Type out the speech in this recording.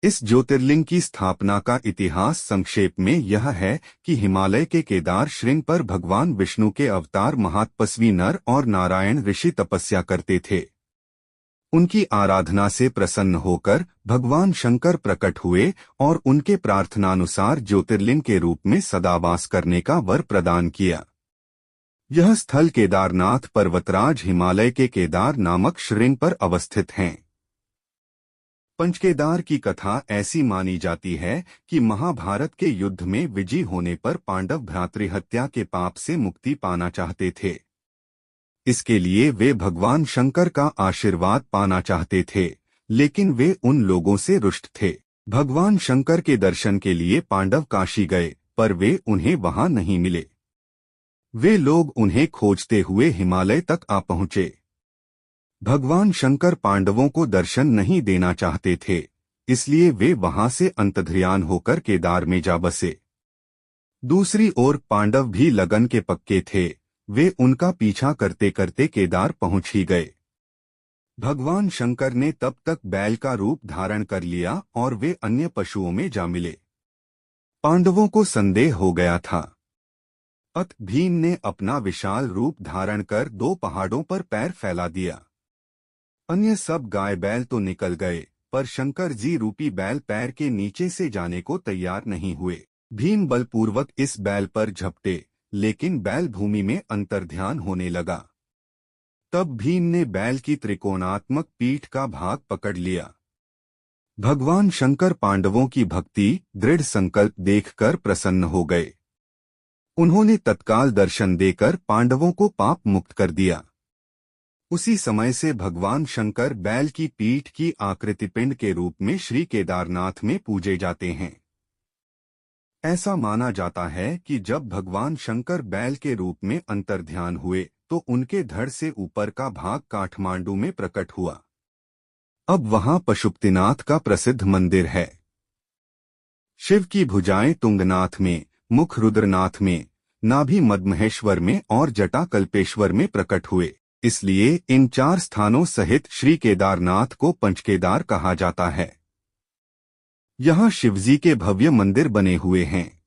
इस ज्योतिर्लिंग की स्थापना का इतिहास संक्षेप में यह है कि हिमालय के केदार श्रृंग पर भगवान विष्णु के अवतार महातपस्वी नर और नारायण ऋषि तपस्या करते थे। उनकी आराधना से प्रसन्न होकर भगवान शंकर प्रकट हुए और उनके प्रार्थनानुसार ज्योतिर्लिंग के रूप में सदावास करने का वर प्रदान किया। यह स्थल केदारनाथ पर्वतराज हिमालय के केदार नामक श्रृंग पर अवस्थित हैं। पंचकेदार की कथा ऐसी मानी जाती है कि महाभारत के युद्ध में विजयी होने पर पांडव भ्रातृहत्या के पाप से मुक्ति पाना चाहते थे। इसके लिए वे भगवान शंकर का आशीर्वाद पाना चाहते थे, लेकिन वे उन लोगों से रुष्ट थे। भगवान शंकर के दर्शन के लिए पांडव काशी गए, पर वे उन्हें वहां नहीं मिले। वे लोग उन्हें खोजते हुए हिमालय तक आ पहुंचे। भगवान शंकर पांडवों को दर्शन नहीं देना चाहते थे, इसलिए वे वहां से अंतर्ध्यान होकर केदार में जा बसे। दूसरी ओर पांडव भी लगन के पक्के थे, वे उनका पीछा करते करते केदार पहुंच ही गए। भगवान शंकर ने तब तक बैल का रूप धारण कर लिया और वे अन्य पशुओं में जा मिले। पांडवों को संदेह हो गया था। अत भीम ने अपना विशाल रूप धारण कर 2 पहाड़ों पर पैर फैला दिया। अन्य सब गाय बैल तो निकल गए, पर शंकर जी रूपी बैल पैर के नीचे से जाने को तैयार नहीं हुए। भीम बलपूर्वक इस बैल पर झपटे, लेकिन बैल भूमि में अंतर्ध्यान होने लगा। तब भीम ने बैल की त्रिकोणात्मक पीठ का भाग पकड़ लिया। भगवान शंकर पांडवों की भक्ति, दृढ़ संकल्प देखकर प्रसन्न हो गए। उन्होंने तत्काल दर्शन देकर पांडवों को पाप मुक्त कर दिया। उसी समय से भगवान शंकर बैल की पीठ की आकृति पिंड के रूप में श्री केदारनाथ में पूजे जाते हैं। ऐसा माना जाता है कि जब भगवान शंकर बैल के रूप में अंतर्ध्यान हुए तो उनके धड़ से ऊपर का भाग काठमांडू में प्रकट हुआ। अब वहां पशुपतिनाथ का प्रसिद्ध मंदिर है। शिव की भुजाएं तुंगनाथ में, मुख रुद्रनाथ में, नाभि मद्महेश्वर में और जटा कल्पेश्वर में प्रकट हुए। इसलिए इन 4 स्थानों सहित श्री केदारनाथ को पंचकेदार कहा जाता है। यहाँ शिवजी के भव्य मंदिर बने हुए हैं।